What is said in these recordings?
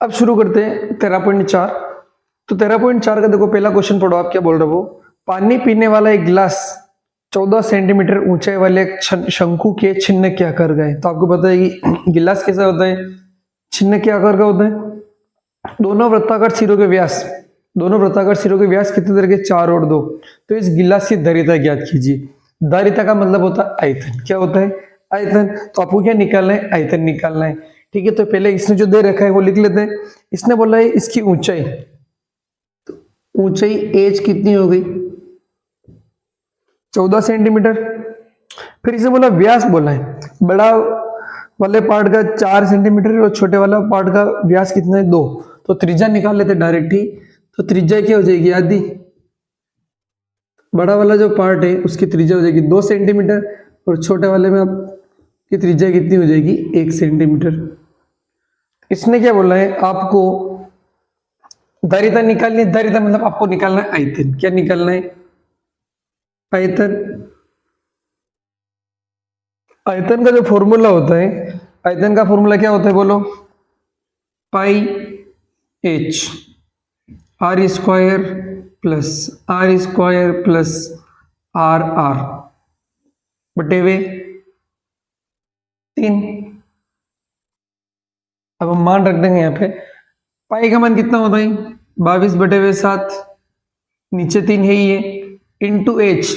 अब शुरू करते हैं 13.4। तो 13.4 का देखो पहला क्वेश्चन पढ़ो, आप क्या बोल रहे हो। पानी पीने वाला एक गिलास 14 सेंटीमीटर ऊंचाई वाले एक शंकु के छिन्न के आकार का है। तो आपको पता है कि गिलास कैसा होता है, छिन्न के आकार का होता है। दोनों वृत्ताकार सिरों के व्यास कितने तरह के, 4 और 2। तो इस गिलास की धारिता ज्ञात कीजिए। धारिता का मतलब होता है आयतन। क्या होता है, आयतन। तो आपको क्या निकालना है, आयतन निकालना है। ठीक है, तो पहले इसने जो दे रखा है वो लिख लेते हैं। इसने बोला है इसकी ऊंचाई, तो ऊंचाई एच कितनी हो गई, 14 सेंटीमीटर। फिर इसे बोला व्यास बोला है, बड़ा वाले पार्ट का 4 सेंटीमीटर और छोटे वाला पार्ट का व्यास कितना है, 2। तो त्रिज्या निकाल लेते डायरेक्ट ही। तो त्रिज्या क्या हो जाएगी, आधी। बड़ा वाला जो पार्ट है उसकी त्रिज्या हो जाएगी 2 सेंटीमीटर और छोटे वाले में आपकी त्रिज्या कितनी हो जाएगी, 1 सेंटीमीटर। इसने क्या बोला है, आपको धारिता निकालनी है। धारिता मतलब आपको निकालना है आयतन। क्या निकालना है, आयतन। आयतन का जो फॉर्मूला होता है, आयतन का फॉर्मूला क्या होता है बोलो, pi H R square plus R R बटे वे 3। अब हम मान रख देंगे यहाँ पे। पाई का मान कितना होता है, 22 बटे वे 7, नीचे 3 है ही है, इंटू एच।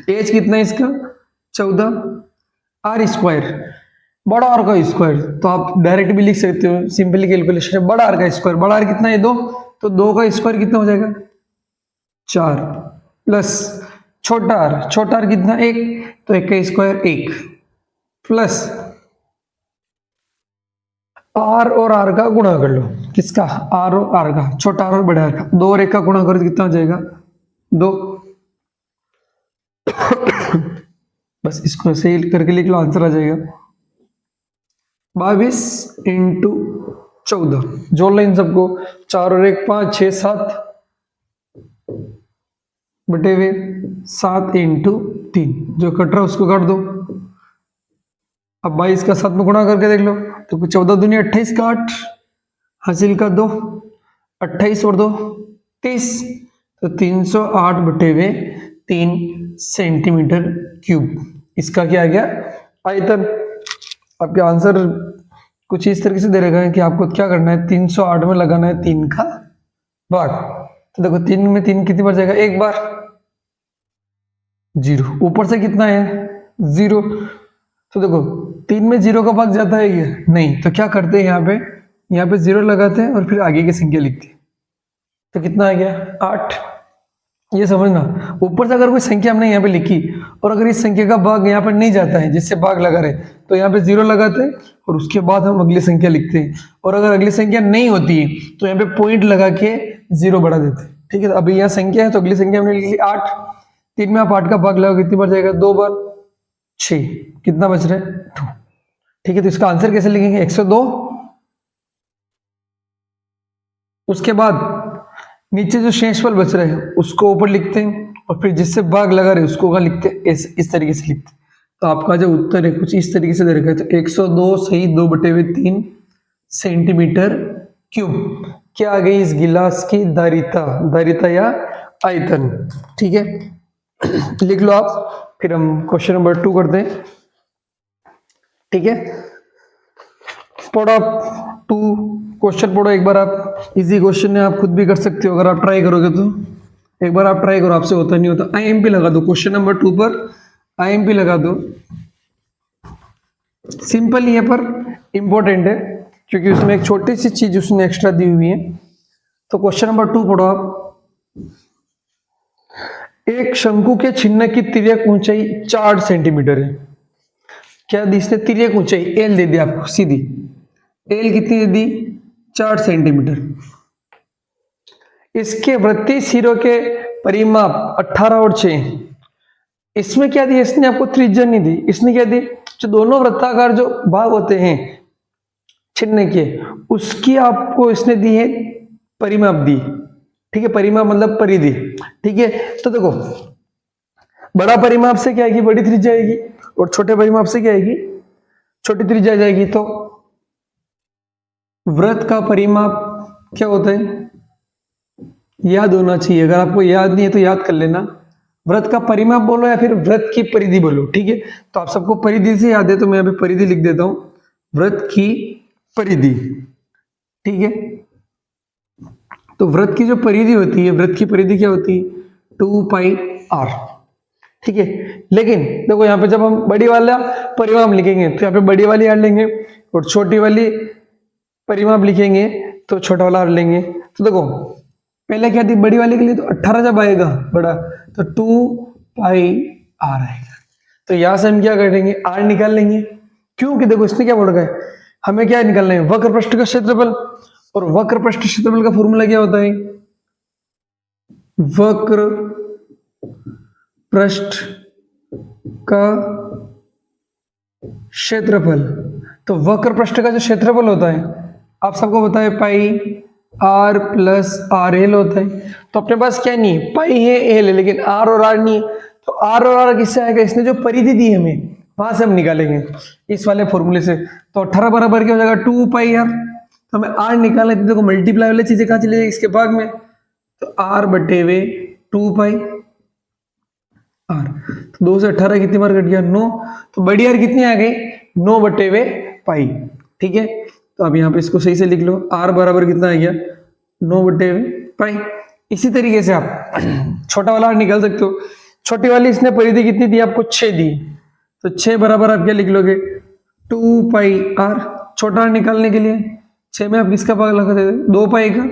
एच कितना है इसका, 14। आर स्क्वायर, बड़ा आर का स्क्वायर। तो आप डायरेक्ट भी लिख सकते हो, सिंपली कैलकुलेशन है। बड़ा आर का स्क्वायर, बड़ा आर कितना है 2, तो 2 का स्क्वायर कितना हो जाएगा, 4। प्लस छोटा आर कितना, 1, तो 1 का स्क्वायर 1। प्लस आर और आर का गुणा कर लो। किसका, आर और आर का, छोटा आर और बड़ा आर का। 2 और 1 का गुणा करो तो कितना हो जाएगा, 2। बस इसको ऐसे ही करके लिख लो, आंसर आ जाएगा 22 इंटू 14। जोड़ लो इन सबको, 4 और 1 5 6 7 बटे हुए 7 इंटू 3। जो कट रहा है उसको काट दो। अब 22 का 7 में गुणा करके देख लो, तो 14 दूनी 28 का 8, हासिल का 2, 28 और 2 30। तो 308 बटे हुए 3 सेंटीमीटर क्यूब। इसका क्या आ गया, आयतन। आपके आंसर कुछ इस तरीके से दे रखा है कि आपको क्या करना है, 308 में लगाना है 3 का भाग। तो देखो 3 में 3 कितनी बार जाएगा, 1 बार, 0। ऊपर से कितना है, 0। तो देखो 3 में 0 का भाग जाता है ये नहीं, तो क्या करते हैं यहाँ पे 0 लगाते हैं और फिर आगे की संख्या लिखते हैं। तो कितना आ गया, 8। ये समझना, ऊपर से अगर कोई संख्या हमने यहाँ पे लिखी और अगर इस संख्या का भाग यहाँ पर नहीं जाता है, जिससे भाग लगा रहे, तो यहाँ पे 0 लगाते हैं और उसके बाद हम अगली संख्या लिखते हैं। और अगर अगली संख्या नहीं होती है तो यहाँ पे पॉइंट लगा के 0 बढ़ा देते हैं। ठीक है, तो अभी यहाँ संख्या है तो अगली संख्या हमने लिख ली 8। 3 में आप 8 का भाग लगाओ, कितनी बार जाएगा, 2 बार, 6। कितना बच रहा है, 2। ठीक है, तो इसका आंसर कैसे लिखेंगे, 102। उसके बाद नीचे जो शेषफल बच रहे हैं उसको ऊपर लिखते हैं और फिर जिससे भाग लगा रहे उसको कहाँ लिखते हैं, इस तरीके से लिखते हैं। तो आपका जो उत्तर है कुछ इस तरीके से दे रखा है। तो 102 सही 2 बटे हुए 3 सेंटीमीटर क्यूब। क्या आ गई इस गिलास की धारिता या आयतन। ठीक है, लिख लो आप। फिर हम क्वेश्चन नंबर 2 करते हैं। ठीक है, पढ़ो आप 2 क्वेश्चन पढ़ो एक बार आप। इजी क्वेश्चन है, आप खुद भी कर सकते हो अगर आप ट्राई करोगे तो। एक बार आप ट्राई करो, आपसे होता नहीं होता। आईएमपी लगा दो क्वेश्चन नंबर 2 पर, आईएमपी लगा दो। सिंपल ही है पर इंपॉर्टेंट है क्योंकि उसमें एक छोटी सी चीज उसने एक्स्ट्रा दी हुई है। तो क्वेश्चन नंबर 2 पढ़ो आप। एक शंकु के छिन्न की तिर्यक ऊंचाई 4 सेंटीमीटर है। क्या दी इसने, तिर्यक ऊंचाई एल दे दी आपको सीधी। एल कितनी दे दी, 4 सेंटीमीटर। इसके वृत्तीय सिरों के परिमाप 18 और 6। इसमें क्या दी, इसने आपको त्रिज्या नहीं दी। इसने क्या दी, जो दोनों वृत्ताकार जो भाग होते हैं छिन्न के, उसकी आपको इसने दी है परिमाप दी। ठीक है, परिमाप मतलब परिधि। ठीक है, तो देखो बड़ा परिमाप से क्या आएगी, बड़ी त्रिज्या आएगी, और छोटे परिमाप से क्या आएगी, छोटी त्रिज्या जाएगी। तो वृत्त का परिमाप क्या होता है, याद होना चाहिए। अगर आपको याद नहीं है तो याद कर लेना। वृत्त का परिमाप बोलो या फिर वृत्त की परिधि बोलो, ठीक है। तो आप सबको परिधि से याद है तो मैं अभी परिधि लिख देता हूं, वृत्त की परिधि, ठीक है। तो वृत्त की जो परिधि होती है, वृत्त की परिधि क्या होती है, 2 पाई r, ठीक है। लेकिन देखो यहाँ पे जब हम बड़ी वाला परिमाप लिखेंगे तो यहाँ पे बड़ी वाली r लेंगे, और छोटी वाली परिमाप लिखेंगे तो छोटा वाला r लेंगे। तो देखो पहले क्या थी, बड़ी वाले के लिए तो 18 जब आएगा बड़ा तो 2 पाई r आएगा। तो यहां से हम क्या करेंगे, r निकाल लेंगे। क्योंकि देखो इसमें क्या बोल रहा है, हमें क्या निकालना है, वक्र पृष्ठ का क्षेत्रफल। और वक्र पृष्ठ क्षेत्रफल का फॉर्मूला क्या होता है, वक्र पृष्ठ का क्षेत्रफल। तो वक्र पृष्ठ का जो क्षेत्रफल होता है आप सबको पता है पाई r प्लस आर एल होता है। तो अपने पास क्या नहीं है, पाई है एल है, लेकिन r और r नहीं है। तो r और r किससे आएगा, इसने जो परिधि दी हमें वहां से हम निकालेंगे इस वाले फॉर्मूले से। तो 18 बराबर क्या हो जाएगा, 2 पाई r। तो हमें r निकालना है, देखो मल्टीप्लाई वाली चीजें कहाँ चली जाएगी, इसके भाग में। तो r बटे हुए 2 पाई r। तो 2 से 18 कितनी बार कट गया, 9। तो बड़ी r कितनी आ गई, 9 बटे हुए पाई, ठीक है। तो अब यहाँ पे इसको सही से लिख लो, r बराबर कितना आ गया, 9 बटे हुए पाई। इसी तरीके से आप छोटा वाला r निकाल सकते हो। छोटी वाली इसने परिधि कितनी दी आपको, 6 दी। तो 6 बराबर आप क्या लिख लोगे, 2 पाई r। छोटा r निकालने के लिए 6 में आप किसका भाग लगा देते, 2 पाई का।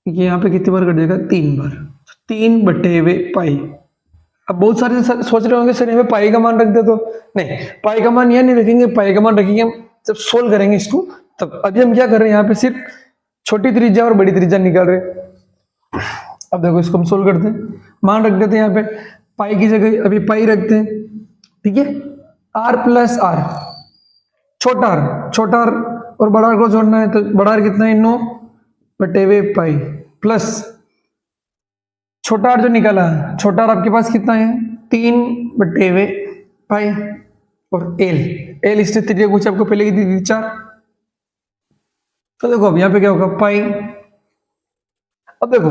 ये यहाँ पे कितनी बार कट जाएगा, 3 बार। 3 बटे हुए पाई। अब बहुत सारे सोच रहे होंगे सर यहाँ पे पाई का मान रख दे, तो नहीं, पाई का मान यहाँ नहीं रखेंगे, पाई का मान रखेंगे हम जब सोल्व करेंगे इसको तब। अभी हम क्या कर रहे हैं, यहाँ पे सिर्फ छोटी त्रिज्या और बड़ी त्रिज्या निकाल रहे हैं। अब देखो इसको हम सोल्व करते हैं, मान रख देते हैं यहाँ पे पाई की जगह अभी पाई रखते हैं, ठीक है। r प्लस आर, छोटा r और बड़ा r को जोड़ना है। तो बड़ा r कितना है, 9 बटे हुए पाई, प्लस छोटा r जो निकाला, छोटा r आपके पास कितना है, 3 बटे हुए पाई। और l इसने त्रिज्या कुछ आपको पहले की दी 4। तो देखो अब यहाँ पे क्या होगा, पाई। अब देखो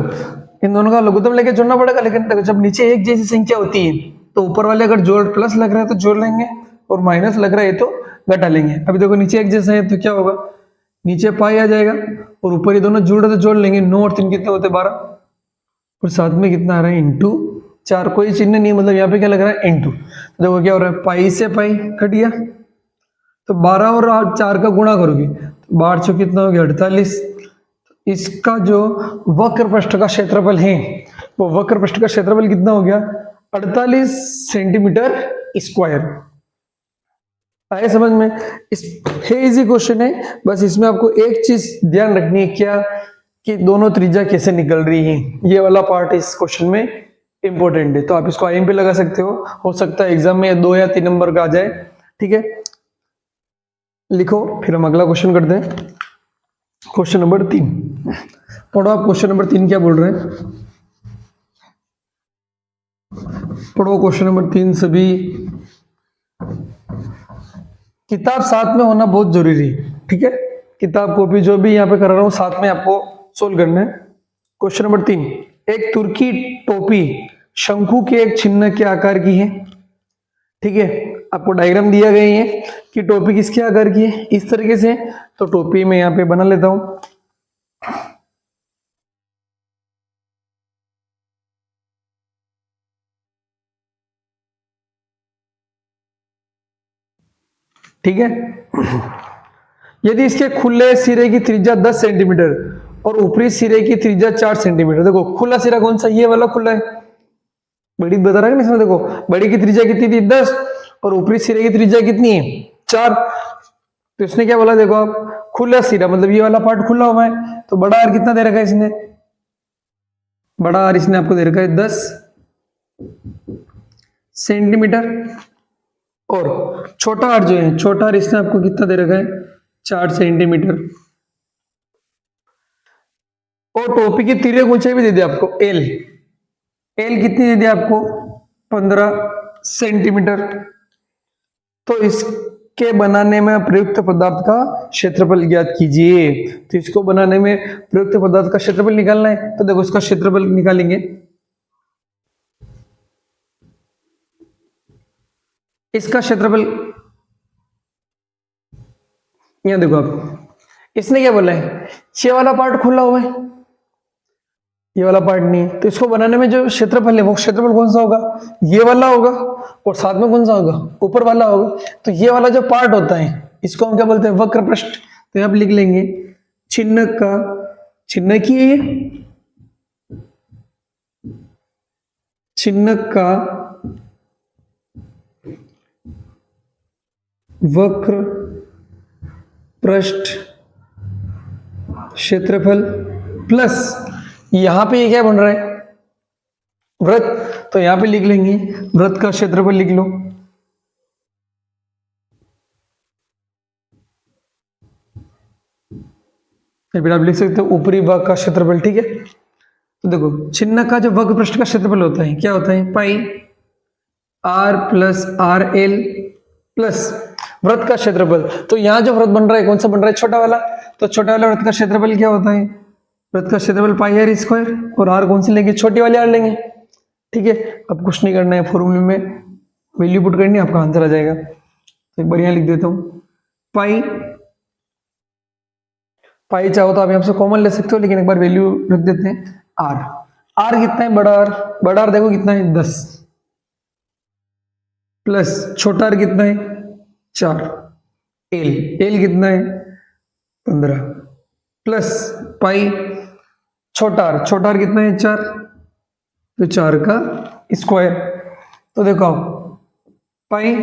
इन दोनों का लघुत्तम लेके जोड़ना पड़ेगा, लेकिन देखो जब नीचे एक जैसी संख्या होती है तो ऊपर वाले अगर जोड़ प्लस लग रहा है तो जोड़ लेंगे, और माइनस लग रहा है तो घटा लेंगे। अभी देखो नीचे एक जैसा है तो क्या होगा, नीचे पाई आ जाएगा, और ऊपर ये दोनों जुड़ रहे तो जोड़ लेंगे। 9 और 3 कितने होते, 12, और साथ में कितना आ रहा है, इंटू 4। कोई चिन्ह नहीं, मतलब यहाँ पे क्या लग रहा है, इंटू। तो देखो क्या हो रहा है, पाई से पाई कट गया। तो 12 और 4 का गुणा करोगे तो 12 कितना हो गया, 48। इसका जो वक्र पृष्ठ का क्षेत्रफल है वो वक्र पृष्ठ का क्षेत्रफल कितना हो गया, 48 सेंटीमीटर स्क्वायर। आए समझ में, इस है इजी क्वेश्चन है। बस इसमें आपको एक चीज ध्यान रखनी है, क्या कि दोनों त्रिज्या कैसे निकल रही है। ये वाला पार्ट इस क्वेश्चन में इंपॉर्टेंट है। तो आप इसको आईएम पे लगा सकते हो सकता है एग्जाम में 2 या 3 नंबर का आ जाए, ठीक है। लिखो, फिर हम अगला क्वेश्चन करते हैं। क्वेश्चन नंबर 3 पढ़ो आप। क्वेश्चन नंबर 3 क्या बोल रहे हैं, पढ़ो क्वेश्चन नंबर 3 सभी। किताब साथ में होना बहुत जरूरी है, ठीक है। किताब कॉपी जो भी यहाँ पे कर रहा हूँ साथ में आपको सोल्व करना है। क्वेश्चन नंबर 3, एक तुर्की टोपी शंकु के एक चिन्ह के आकार की है, ठीक है। आपको डायग्राम दिया गया है कि टोपी किसके आकार की है, इस तरीके से। तो टोपी मैं यहाँ पे बना लेता हूं। ठीक है। यदि इसके खुले सिरे की त्रिज्या 10 सेंटीमीटर और ऊपरी सिरे की त्रिज्या 4 सेंटीमीटर। देखो खुला सिरा कौन सा, ये वाला खुला है, बड़ी बता रहा है ना इसमें। देखो बड़ी की त्रिज्या कितनी थी, 10, और ऊपरी सिरे की त्रिज्या कितनी है, 4। तो इसने क्या बोला, देखो आप खुला सिरा मतलब ये वाला पार्ट खुला हुआ है। तो बड़ा आर कितना दे रखा है इसने, बड़ा आर इसने आपको दे रखा है 10 सेंटीमीटर, और छोटा आर जो है, छोटा आर इसने आपको कितना दे रखा है, 4 सेंटीमीटर। और टोपी की तिर्यक ऊंचाई भी दे दी आपको, एल कितनी दे दी आपको, 15 सेंटीमीटर। तो के बनाने में प्रयुक्त पदार्थ का क्षेत्रफल ज्ञात कीजिए। तो इसको बनाने में प्रयुक्त पदार्थ का क्षेत्रफल निकालना है, तो देखो इसका क्षेत्रफल निकालेंगे। इसका क्षेत्रफल यहां देखो आप, इसने क्या बोला है, ये वाला पार्ट खुला हुआ है, ये वाला पार्ट नहीं है, तो इसको बनाने में जो क्षेत्रफल है वो क्षेत्रफल कौन सा होगा, ये वाला होगा, और साथ में कौन सा होगा, ऊपर वाला होगा। तो ये वाला जो पार्ट होता है इसको हम क्या बोलते हैं, वक्र पृष्ठ। तो यहां पर लिख लेंगे छिन्नक का, छिन्नक ही है ये, छिन्नक का वक्र पृष्ठ क्षेत्रफल प्लस यहां पे ये क्या बन रहा है, वृत्त। तो यहां पे लिख लेंगे वृत्त का क्षेत्रफल लिख लो, फिर आप लिख सकते हो ऊपरी भाग का क्षेत्रफल। ठीक है, तो देखो छिन्नक का जो वक्र पृष्ठ का क्षेत्रफल होता है क्या होता है, pi R plus R L plus वृत्त का क्षेत्रफल। तो यहां जो वृत्त बन रहा है कौन सा बन रहा है, छोटा वाला। तो छोटा वाला वृत्त का क्षेत्रफल क्या होता है, वृत्त का क्षेत्रफल पाई आर स्क्वायर, और आर कौन सी लेंगे, छोटी वाली आर लेंगे। ठीक है, अब कुछ नहीं करना है, फॉर्मूले में वैल्यू पुट करनी है, आपका आंसर आ जाएगा। तो एक बार यहां लिख देता हूं, पाई, पाई चाहो तो आप यहां से कॉमन ले सकते हो, लेकिन एक बार वैल्यू रख देते हैं आर। आर कितना है, बड़ा आर, बड़ा आर देखो कितना है 10, प्लस छोटा आर कितना है 4, एल, एल कितना है 15, प्लस पाई छोटा आर कितना है 4, तो 4 का स्क्वायर। तो देखो पाई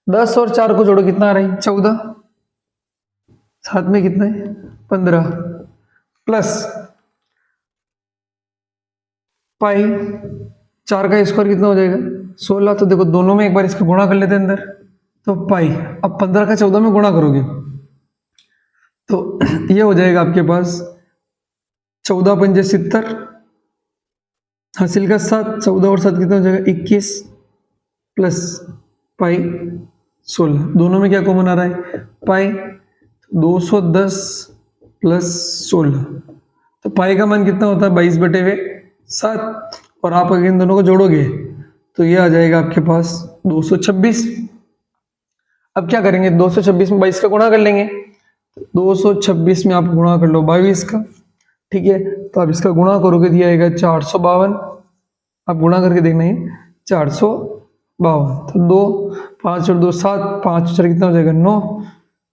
10 और 4 को जोड़ो कितना आ रहा है 14, साथ में कितना है 15, प्लस पाई 4 का स्क्वायर कितना हो जाएगा 16। तो देखो दोनों में एक बार इसका गुणा कर लेते हैं अंदर, तो पाई, अब 15 का 14 में गुणा करोगे तो ये हो जाएगा आपके पास 14 पंजे 70, हासिल का 7, 14 और 7 कितना हो जाएगा 21, प्लस पाई 16, दोनों में क्या कॉमन आ रहा है पाई, 210 प्लस 16, तो पाई का मान कितना होता है 22/7, और आप अगर इन दोनों को जोड़ोगे तो ये आ जाएगा आपके पास 226। अब क्या करेंगे, 226 में 22 का गुणा कर लेंगे, 226 में आप गुणा कर लो 22 का। ठीक है, तो आप इसका गुणा करोगे दिया आएगा 452, आप गुणा करके देखना है 452, तो 2 5 और 2 7, 5 4 कितना हो जाएगा 9,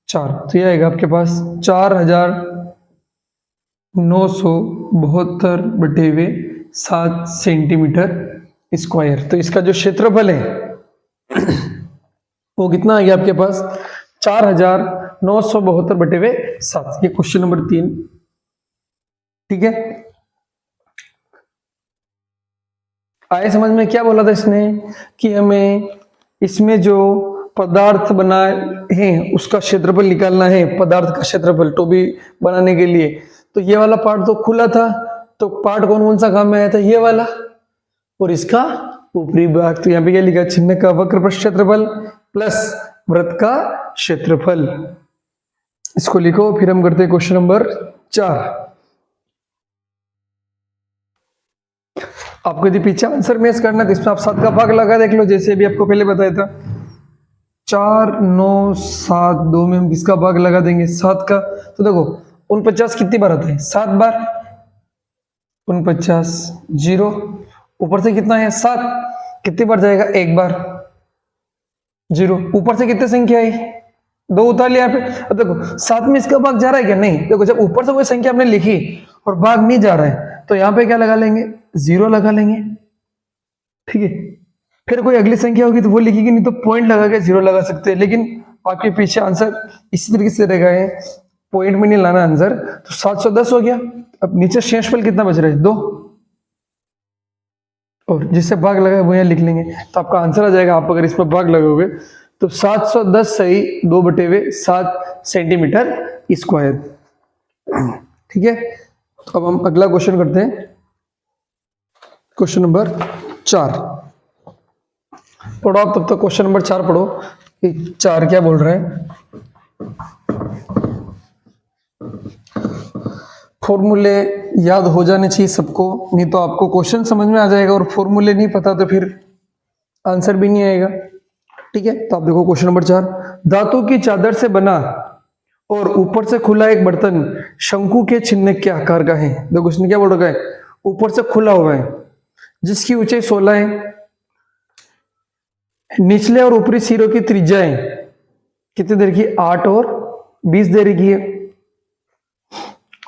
4, तो ये आएगा आपके पास 4972/7 सेंटीमीटर स्क्वायर। तो इसका जो क्षेत्रफल है वो कितना आ गया आपके पास 4972/7। ये क्वेश्चन नंबर 3। ठीक है, आए समझ में, क्या बोला था इसने कि हमें इसमें जो पदार्थ बनाए हैं उसका क्षेत्रफल निकालना है, पदार्थ का क्षेत्रफल टोपी बनाने के लिए। तो ये वाला पार्ट तो खुला था, तो पार्ट कौन कौन सा काम में आया था, ये वाला और इसका ऊपरी भाग। तो यहाँ पे क्या लिखा, छिन्नक का वक्र पृष्ठ क्षेत्रफल प्लस वृत्त का क्षेत्रफल, इसको लिखो। फिर हम करते हैं क्वेश्चन नंबर 4। आपको यदि पीछे आंसर मैच करना है तो इसमें आप 7 का भाग लगा देख लो, जैसे अभी आपको पहले बताया था 4 9 7, 2 में हम किसका भाग लगा देंगे 7 का। तो देखो 49 कितनी बार आता है 7 बार, 49 0, ऊपर से कितना है 7, कितनी बार जाएगा 1 बार 0, ऊपर से कितनी संख्या है 2 उतार लिया यहाँ पे। अब देखो 7 में इसका भाग जा रहा है क्या, नहीं। देखो जब ऊपर से कोई संख्या हमने लिखी और भाग नहीं जा रहा है तो यहाँ पे क्या लगा लेंगे 0 लगा लेंगे। ठीक है, फिर कोई अगली संख्या होगी तो वो लिखेगी, नहीं तो पॉइंट लगा के 0 लगा सकते हैं। लेकिन आपके पीछे आंसर इसी तरीके से रहेगा, है पॉइंट में नहीं लाना आंसर। तो 710 हो गया। अब नीचे शेषफल कितना बच रहा है 2, और जिससे भाग लगा है वो यहाँ लिख लेंगे, तो आपका आंसर आ जाएगा। आप अगर इसमें भाग लगाओगे तो 710 सही 2/7 सेंटीमीटर स्क्वायर। ठीक है, तो अब हम अगला क्वेश्चन करते हैं, क्वेश्चन नंबर 4 पढ़ो आप। तब तक क्वेश्चन नंबर 4 पढ़ो, ये 4 क्या बोल रहा है। फॉर्मूले याद हो जाने चाहिए सबको, नहीं तो आपको क्वेश्चन समझ में आ जाएगा और फॉर्मूले नहीं पता तो फिर आंसर भी नहीं आएगा। ठीक है, तो आप देखो क्वेश्चन नंबर 4, धातु की चादर से बना और ऊपर से खुला एक बर्तन शंकु के चिन्ह के आकार का है। देखो उसने क्या बोल रखा है, ऊपर से खुला हुआ है, जिसकी ऊंचाई 16 है, निचले और ऊपरी सिरों की त्रिज्याएं कितने दे रखी है, 8 और 20 दे रखी है।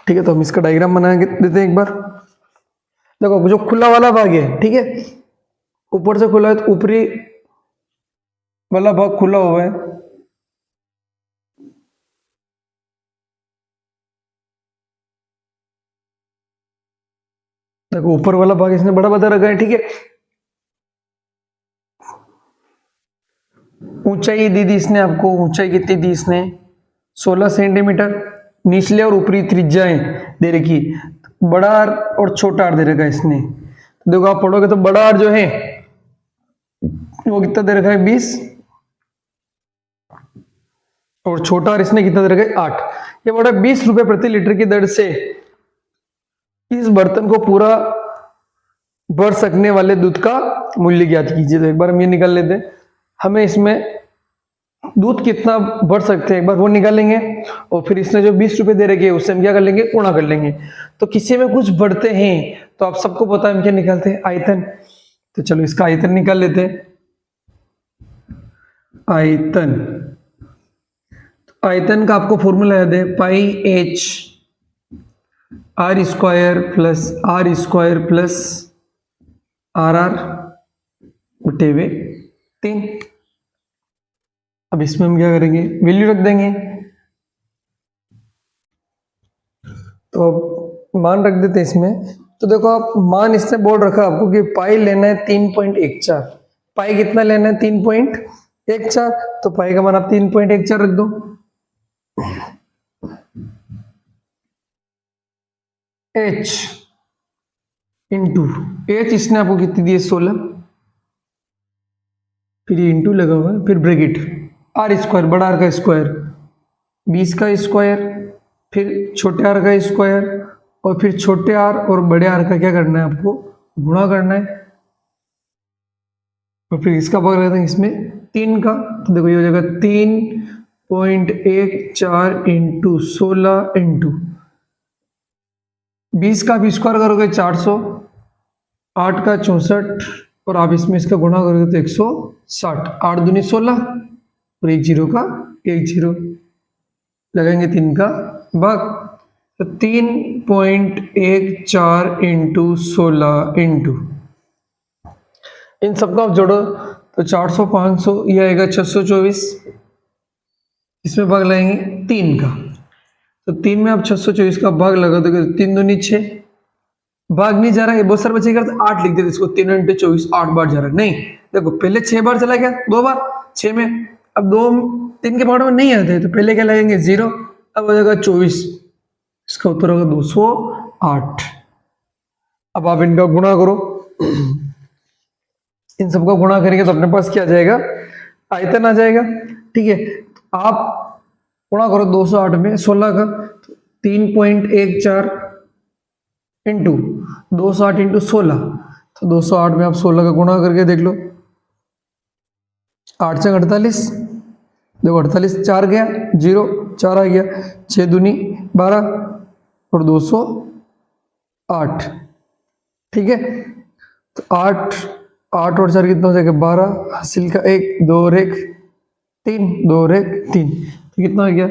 ठीक है, तो हम इसका डायग्राम बना देते हैं एक बार। देखो जो खुला वाला भाग है, ठीक है, ऊपर से खुला है तो ऊपरी वाला भाग खुला हुआ है, देखो ऊपर वाला भाग इसने बड़ा बता रखा है। ठीक है, ऊंचाई दी थी इसने आपको, ऊंचाई कितनी दी इसने, 16 सेंटीमीटर, निचले और ऊपरी त्रिज्याएं दे रखी, बड़ा आर और छोटा आर दे रखा है इसने। तो देखो आप पढ़ोगे तो बड़ा आर जो है वो कितना दे रखा है, 20, और छोटा आर इसने कितना दे रखा है, 8। ये बड़ा 20 रुपए प्रति लीटर की दर से इस बर्तन को पूरा भर सकने वाले दूध का मूल्य ज्ञात कीजिए। तो एक बार हम ये निकाल लेते हैं, हमें इसमें दूध कितना भर सकते हैं एक बार वो निकालेंगे, और फिर इसने जो 20 रुपए दे रखे उससे हम क्या कर लेंगे, गुणा कर लेंगे। तो किसी में कुछ बढ़ते हैं तो आप सबको पता है हम क्या निकालते हैं, आयतन। तो चलो इसका आयतन निकाल लेते हैं। आयतन, आयतन का आपको फॉर्मूला याद है, pi H R square plus R square plus R R बटे हुए 3। अब इसमें हम क्या करेंगे, वैल्यू रख देंगे। तो अब मान रख देते हैं इसमें। तो देखो आप मान इसने बोल रखा आपको कि पाई लेना है 3.14, पाई कितना लेना है, 3.14, तो पाई का मान आप 3.14 रख दो। एच इंटू एच इसने आपको कितनी दी है, 16, फिर ये इंटू लगा हुआ है, फिर ब्रैकेट आर स्क्वायर, बड़ा आर का स्क्वायर 20 का स्क्वायर, फिर छोटे आर का स्क्वायर, और फिर छोटे आर और बड़े आर का क्या करना है, आपको गुणा करना है, और फिर इसका भाग लगाते हैं इसमें 3 का। तो देखो ये हो जाएगा 3.14 इंटू 16 इंटू 20 का भी स्क्वायर करोगे 400, 8 का 64, और आप इसमें इसका गुणा करोगे तो 160, 8 दूनी 16 और 1 जीरो का 1 जीरो, लगाएंगे 3 का भाग, तो 3.14 इंटू 16 इंटू, इन सबको आप जोड़ो तो 400 500 ये आएगा 624, इसमें भाग लगाएंगे 3 का, तो 3 में आप 624 का भाग लगा दोगे तो 3 दूनी 6, भाग नहीं जा रहा है, बहुत सारे बच्चे करते 8 लिख देते इसको, 3 × 24 8 बार जा रहा है, नहीं देखो पहले 6 बार चला गया, 2 बार 6 में, अब 2 3 के पार्ट में नहीं आते तो पहले क्या लगेंगे 0, अब हो जाएगा 24, इसका उत्तर होगा 208। अब आप इनका गुणा करो, इन सबका गुणा करेंगे तो अपने पास क्या आ जाएगा, आयतन आ जाएगा। ठीक है, तो आप गुणा करो 208 में 16 का, 3.14 इंटू 208 इंटू 16, तो 208 में आप 16 का गुणा करके देख लो, 8 से 48, देखो 48 4 गया 0 4 आ गया, 6 दूनी 12 और 208। ठीक है, तो 8 और 4 कितना हो जाएगा 12, हासिल का 1 2 और 1 3 2 और 1 3, तो कितना हो गया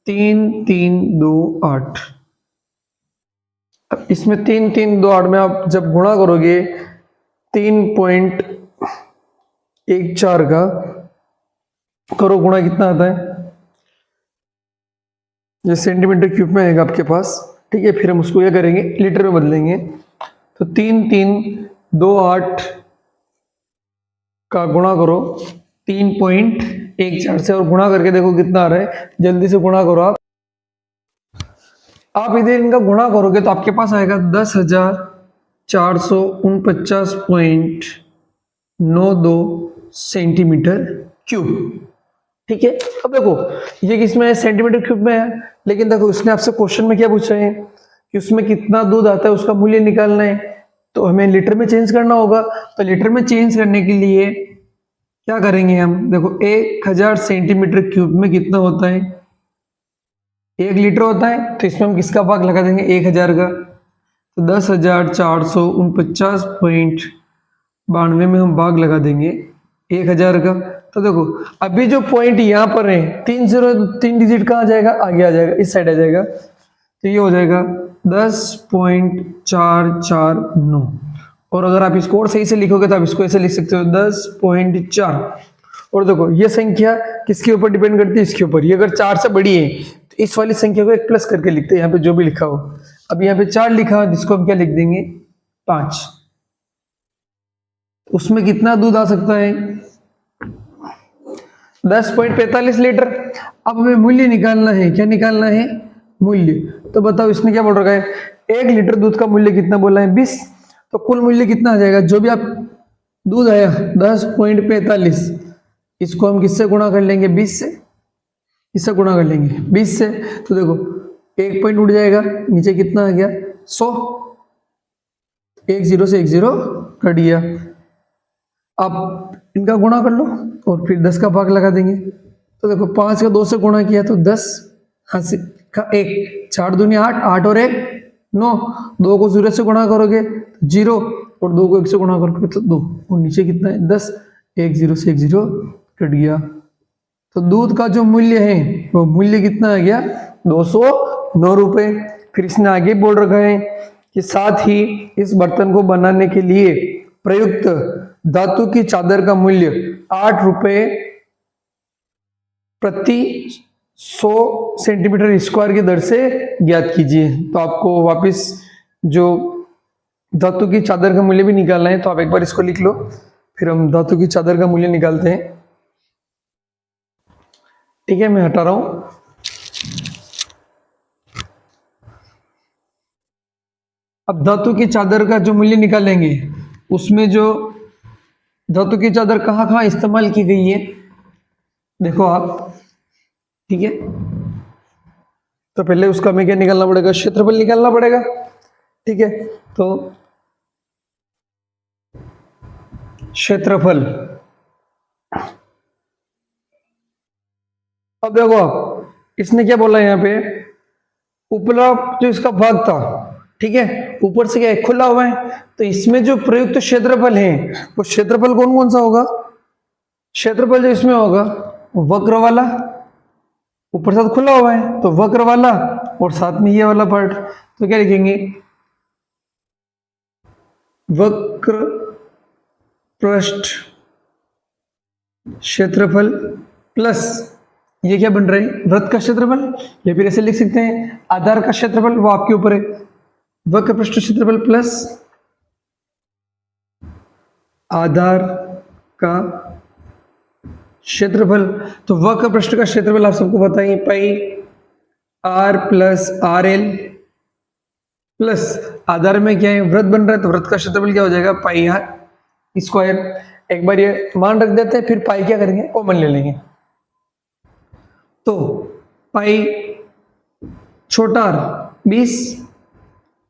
3 3 2 8। अब इसमें 3 3 2 8 में आप जब गुणा करोगे 3.14 का करो गुणा, कितना आता है, ये सेंटीमीटर क्यूब में आएगा आपके पास। ठीक है, फिर हम उसको क्या करेंगे, लीटर में बदलेंगे, तो 3 3 2 8 का गुणा करो 3.14 से, और गुणा करके देखो कितना आ रहा है, जल्दी से गुणा करो आप इधर इनका गुणा करोगे तो आपके पास आएगा 10,449.92 सेंटीमीटर क्यूब। ठीक है। अब देखो ये किसमें है, सेंटीमीटर क्यूब में है, लेकिन देखो उसने आपसे क्वेश्चन में क्या पूछा है कि उसमें कितना दूध आता है उसका मूल्य निकालना है, तो हमें लीटर में चेंज करना होगा। तो लीटर में चेंज करने के लिए क्या करेंगे हम, देखो 1000 सेंटीमीटर क्यूब में कितना होता है, 1 लीटर होता है, तो इसमें हम किसका भाग लगा देंगे 1000 का, तो 10,449.92 में हम भाग लगा देंगे 1000 का। तो देखो अभी जो पॉइंट यहाँ पर है 3 0, 3 डिजिट कहाँ जाएगा, आगे आ जाएगा, इस साइड आ जाएगा, तो ये हो जाएगा 10.449। और अगर आप इसको और सही से लिखोगे तो आप इसको ऐसे लिख सकते हो 10.4। और देखो ये संख्या किसके ऊपर डिपेंड करती है, इसके ऊपर। ये अगर 4 से बड़ी है तो इस वाली संख्या को 1 प्लस करके लिखते हैं, यहाँ पे जो भी लिखा हो। अब यहाँ पे 4 लिखा हो जिसको हम क्या लिख देंगे 5। उसमें कितना दूध आ सकता है 10.45 लीटर। अब हमें मूल्य निकालना है, क्या निकालना है, मूल्य। तो बताओ इसने क्या बोल रखा है, 1 लीटर दूध का मूल्य कितना बोला है 20, तो कुल मूल्य कितना आ जाएगा, जो भी आप दूध आया 10.45, इसको हम किससे गुणा कर लेंगे 20 से, इससे गुणा कर लेंगे 20 से। तो देखो 1 पॉइंट उड़ जाएगा, नीचे कितना आ गया 100, 1 0 से 1 0 कट गया। अब इनका गुणा कर लो और फिर 10 का भाग लगा देंगे। तो देखो 5 का 2 से गुणा किया तो 10, हाँ का 1, 4 दूनी 8, 8 और 1 9, 2 को 0 से गुणा करोगे 0 और 2 को 1 से गुणा करोगे तो 2, और नीचे कितना है 10, 1 0 से 1 0 कट गया। तो दूध का जो मूल्य है वो मूल्य कितना आ गया 209 रुपए। फिर इसने आगे बोल रखा है कि साथ ही इस बर्तन को बनाने के लिए प्रयुक्त धातु की चादर का मूल्य 8 रुपए प्रति 100 सेंटीमीटर स्क्वायर की दर से ज्ञात कीजिए। तो आपको वापस जो धातु की चादर का मूल्य भी निकालना है, तो आप एक बार इसको लिख लो, फिर हम धातु की चादर का मूल्य निकालते हैं। ठीक है, मैं हटा रहा हूं। अब धातु की चादर का जो मूल्य निकालेंगे, उसमें जो धातु की चादर कहाँ कहाँ इस्तेमाल की गई है देखो आप। ठीक है, तो पहले उसका हमें क्या निकालना पड़ेगा, क्षेत्रफल निकालना पड़ेगा। ठीक है, तो क्षेत्रफल, अब देखो आप इसने क्या बोला यहाँ पे, ऊपरा जो इसका भाग था, ठीक है, ऊपर से क्या है खुला हुआ है, तो इसमें जो प्रयुक्त क्षेत्रफल है वो क्षेत्रफल कौन कौन सा होगा, क्षेत्रफल जो इसमें होगा वक्र वाला, ऊपर साथ खुला हुआ है तो वक्र वाला, और साथ में ये वाला पार्ट, तो क्या लिखेंगे वक्र पृष्ठ क्षेत्रफल प्लस ये क्या बन रहा है वृत्त का क्षेत्रफल, या फिर ऐसे लिख सकते हैं आधार का क्षेत्रफल, वो आपके ऊपर है, वक्र पृष्ठ क्षेत्रफल प्लस आधार का क्षेत्रफल। तो वक्र पृष्ठ का क्षेत्रफल आप सबको बताइए pi R plus R L, plus आधार में क्या है वृत्त बन रहा है, तो वृत्त का क्षेत्रफल क्या हो जाएगा पाई आर स्क्वायर। एक बार ये मान रख देते हैं, फिर पाई क्या करेंगे कॉमन ले लेंगे। तो पाई छोटा आर 20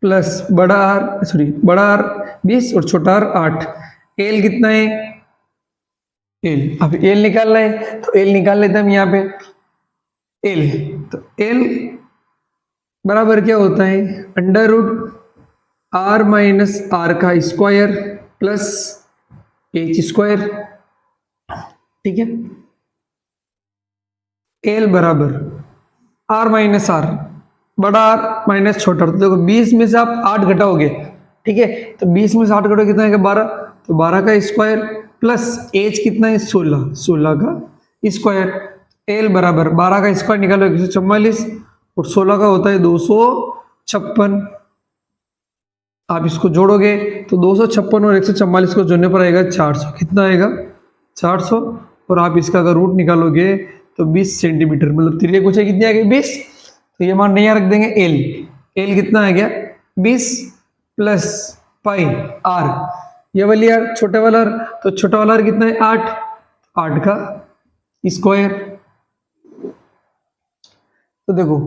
प्लस बड़ा आर, सॉरी बड़ा आर 20 और छोटा आर 8, एल कितना है एल। अब एल निकालना है तो एल निकाल लेते हैं हम यहाँ पे एल, तो एल बराबर क्या होता है under root R minus R का स्क्वायर प्लस एच स्क्वायर। ठीक है, एल बराबर आर माइनस आर, बड़ा आर माइनस छोटा, तो देखो 20 में से आप 8 घटाओगे, ठीक है, तो 20 में से 8 घटाओगे कितना है 12, तो 12 का स्क्वायर प्लस एच कितना है 16, 16 का स्क्वायर। एल बराबर 12 का स्क्वायर निकालो 144 और 16 का होता है 256। आप इसको जोड़ोगे तो 256 और 144 को जोड़ने पर आएगा 400, कितना आएगा 400। और आप इसका अगर रूट निकालोगे तो 20 सेंटीमीटर, मतलब तिर्यक ऊंचाई कितनी आ गई 20, तो ये मान नहीं रख देंगे एल, एल कितना आ गया 20 प्लस पाई आर, ये वाली आर छोटा वाला आर, तो छोटा वाला आर कितना है 8, 8 का स्क्वायर तो देखो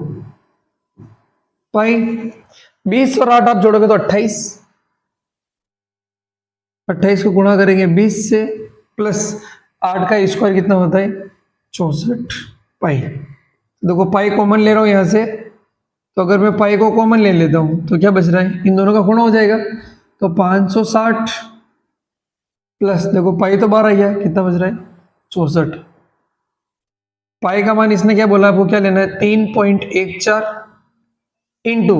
पाई 20 और 8 आप जोड़ोगे तो 28, 28 को गुणा करेंगे 20 से, प्लस 8 का स्क्वायर कितना होता है 64 पाई। देखो पाई कॉमन ले रहा हूं यहां से, तो अगर मैं पाई को कॉमन ले लेता हूं तो क्या बच रहा है, इन दोनों का गुणा हो जाएगा, तो 560 प्लस देखो पाई तो 12 ही है, कितना बच रहा है 64। पाई का मान इसने क्या बोला, आपको क्या लेना है 3.14 इंटू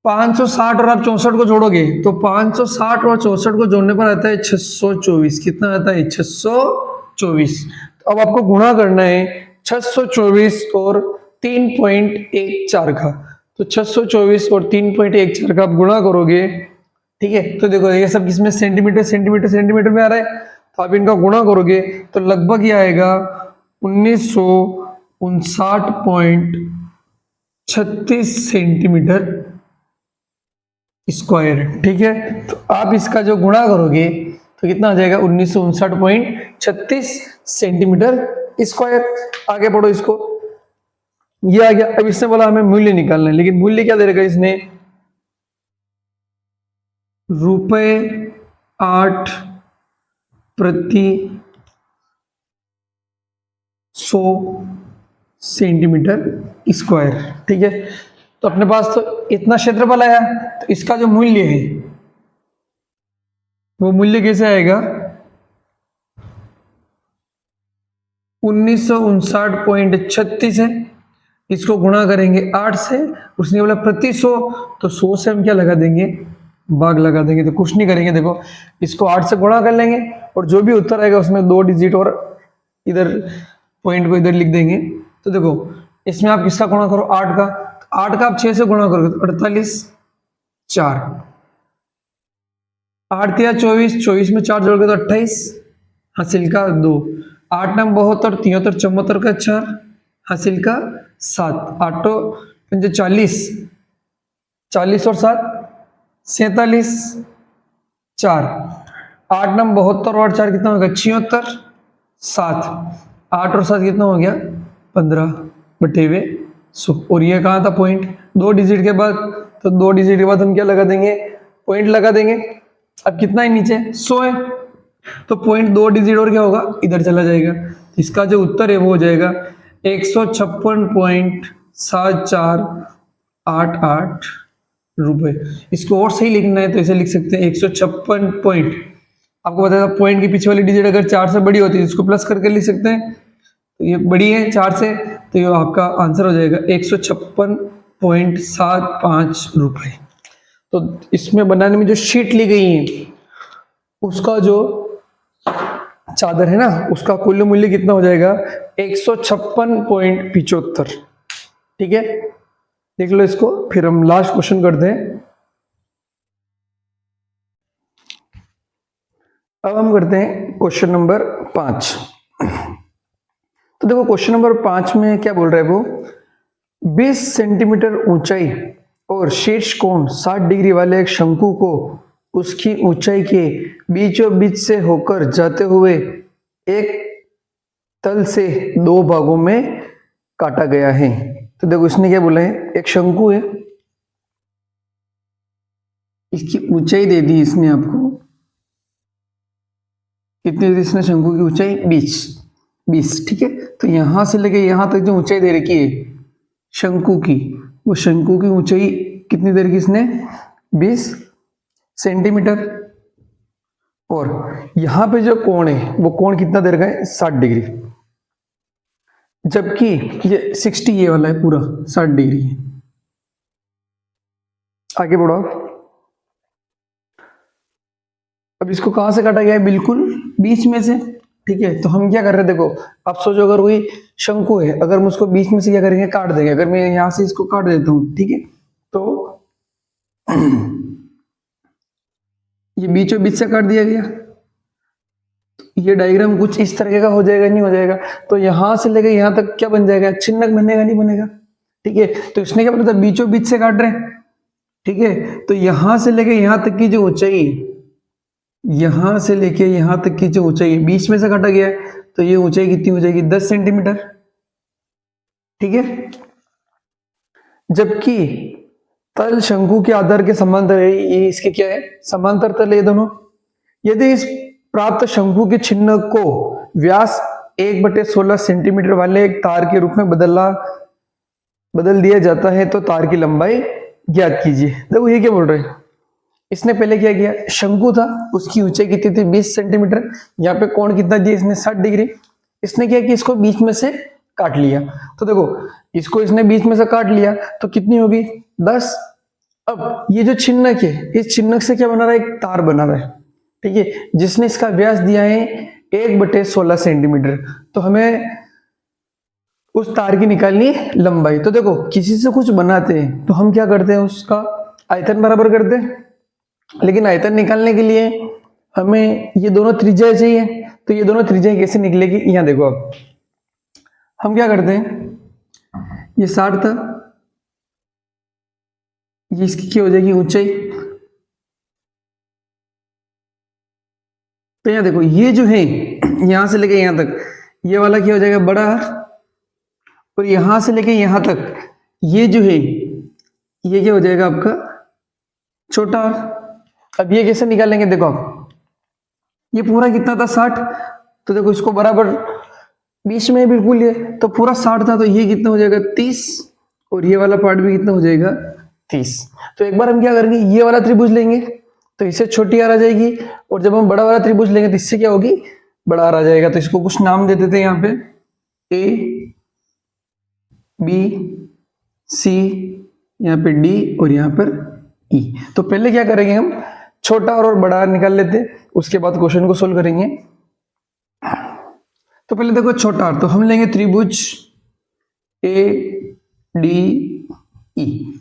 560 और आप 64 को जोड़ोगे तो 560 और 64 को जोड़ने पर आता है 624। कितना आता है 624। तो अब आपको गुणा करना है 624 और 3.14 का, तो 624 और 3.14 का आप गुणा करोगे, ठीक है। तो देखो ये सब किसमें सेंटीमीटर सेंटीमीटर सेंटीमीटर में आ रहा है, तो आप इनका गुणा करोगे तो लगभग ये आएगा 1959.36 सेंटीमीटर स्क्वायर, ठीक है। तो आप इसका जो गुणा करोगे तो कितना आ जाएगा 1959.36 सेंटीमीटर स्क्वायर। आगे बढ़ो, इसको ये आ गया। अब इसने बोला हमें मूल्य निकालना है, लेकिन मूल्य क्या दे रखा है इसने, ₹8 प्रति 100 सेंटीमीटर स्क्वायर, ठीक है। तो अपने पास तो इतना क्षेत्रफल आया, तो इसका जो मूल्य है वो मूल्य कैसे आएगा 1959.36 है, इसको गुणा करेंगे 8 से, उसने बोला प्रति 100, तो 100 से हम क्या लगा देंगे, भाग लगा देंगे। तो कुछ नहीं करेंगे, देखो इसको 8 से गुणा कर लेंगे और जो भी उत्तर आएगा उसमें 2 डिजिट और इधर पॉइंट को इधर लिख देंगे। तो देखो इसमें आप किसका गुणा करो 8 का, 8 का आप 6 से गुणा करोगे तो 48, 4 8 या 24, 24 में 4 जोड़ोगे तो 28, हासिल का 2, 8 9 72, 73 74 का 4, हासिल का 7, 8 5 40, 40 और 7 47, 4 8 9 72 और 4 कितना होगा 76, 7 8 और 7 कितना हो गया 15/100। और ये कहाँ था पॉइंट 2 डिजिट के बाद, तो 2 डिजिट के बाद हम क्या लगा देंगे, पॉइंट लगा देंगे। अब कितना है नीचे 100 है, तो पॉइंट 2 डिजिट और क्या होगा इधर चला जाएगा। इसका जो उत्तर है वो हो जाएगा 156.7488 रुपए। इसको और सही लिखना है तो इसे लिख सकते हैं 156 पॉइंट, आपको बताया था पॉइंट के पीछे वाली डिजिट अगर 4 से बड़ी होती है इसको प्लस करके लिख सकते हैं, तो ये बड़ी है 4 से, तो ये आपका आंसर हो जाएगा 156.75 रुपए। तो इसमें बनाने में जो शीट ली गई है उसका जो चादर है ना उसका कुल मूल्य कितना हो जाएगा 156.75, ठीक है। देख लो इसको, फिर हम लास्ट क्वेश्चन करते हैं। अब हम करते हैं क्वेश्चन नंबर 5। तो देखो क्वेश्चन नंबर 5 में क्या बोल रहा है वो, 20 सेंटीमीटर ऊंचाई और शीर्ष कोण 60 डिग्री वाले एक शंकु को उसकी ऊंचाई के बीचों बीच से होकर जाते हुए एक तल से 2 भागों में काटा गया है। तो देखो इसने क्या बोला है, एक शंकु है, इसकी ऊंचाई दे दी इसने आपको, कितनी दी इसने शंकु की ऊंचाई 20, ठीक है। तो यहां से लेके यहां तक जो ऊंचाई दे रखी है शंकु की, वो शंकु की ऊंचाई कितनी दे रखी इसने 20 सेंटीमीटर, और यहां पे जो कोण है वो कोण कितना दे रखा है 60 डिग्री, जबकि ये 60 ये वाला है पूरा 60 डिग्री है। आगे बढ़ो। अब इसको कहां से काटा गया है, बिल्कुल बीच में से, ठीक है। तो हम क्या कर रहे हैं, देखो आप सोचो अगर वही शंकु है, अगर हम उसको बीच में से क्या करेंगे काट देंगे, अगर मैं यहां से इसको काट देता हूं, ठीक है, तो ये बीचों बीच से काट दिया गया, ये डायग्राम कुछ इस तरह का हो जाएगा, नहीं हो जाएगा, तो यहां से लेकर यहां तक क्या बन जाएगा, चिन्हक बनेगा नहीं बनेगा, ठीक है। तो इसने क्या बोला था बीचों बीच से काट रहे हैं, ठीक है। तो यहां से लेकर यहां तक की जो ऊंचाई, यहां से लेके यहां तक की जो ऊंचाई बीच में से काटा गया है, तो ये ऊंचाई कितनी हो जाएगी 10 सेंटीमीटर, ठीक है। जबकि तल शंकु के आधार के समांतर है, ये इसके क्या है समांतर तल है ये दोनों। यदि इस प्राप्त शंकु के चिन्ह को व्यास 1/16 सेंटीमीटर वाले एक तार के रूप में बदल दिया जाता है तो तार की लंबाई ज्ञात कीजिए। देखो ये क्या बोल रहे हैं, इसने पहले क्या किया, शंकु था उसकी ऊंचाई कितनी थी 20 सेंटीमीटर, यहाँ पे कोण कितना दिया इसने 60 डिग्री। इसने क्या किया, इसको बीच में से काट लिया। तो देखो इसको इसने बीच में से काट लिया तो कितनी होगी 10। अब ये जो चिन्ह है, इस चिन्ह से क्या बना रहा है, एक तार बना रहा है, ठीक है, जिसने इसका व्यास दिया है 1/16 सेंटीमीटर। तो हमें उस तार की निकालनी है लंबाई। तो देखो किसी से कुछ बनाते हैं तो हम क्या करते हैं, उसका आयतन बराबर करते हैं, लेकिन आयतन निकालने के लिए हमें ये दोनों त्रिज्या चाहिए। तो ये दोनों त्रिज्या कैसे निकलेगी, यहाँ देखो अब हम क्या करते हैं, ये 60 था, ये इसकी क्या हो जाएगी ऊंचाई। तो यहाँ देखो ये जो है यहां से लेके यहां तक ये वाला क्या हो जाएगा बड़ा आर, और यहां से लेके यहां तक ये जो है ये क्या हो जाएगा आपका छोटा आर। अब ये कैसे निकालेंगे, देखो आप ये पूरा कितना था 60, तो देखो इसको बराबर बीच में बिल्कुल ये तो पूरा 60 था, तो ये कितना हो जाएगा 30, और ये वाला पार्ट भी कितना हो जाएगा 30। तो एक बार हम क्या करेंगे, ये वाला त्रिभुज लेंगे तो इससे छोटी आर आ जाएगी, और जब हम बड़ा वाला त्रिभुज लेंगे तो इससे क्या होगी बड़ा आर आ जाएगा। तो इसको कुछ नाम दे देते हैं, यहाँ पे ए बी सी, यहाँ पे डी और यहाँ पर ई। तो पहले क्या करेंगे, हम छोटा और बड़ा आर निकाल लेते हैं, उसके बाद क्वेश्चन को सोल्व करेंगे। तो पहले देखो छोटा आर, तो हम लेंगे त्रिभुज ए डी ई।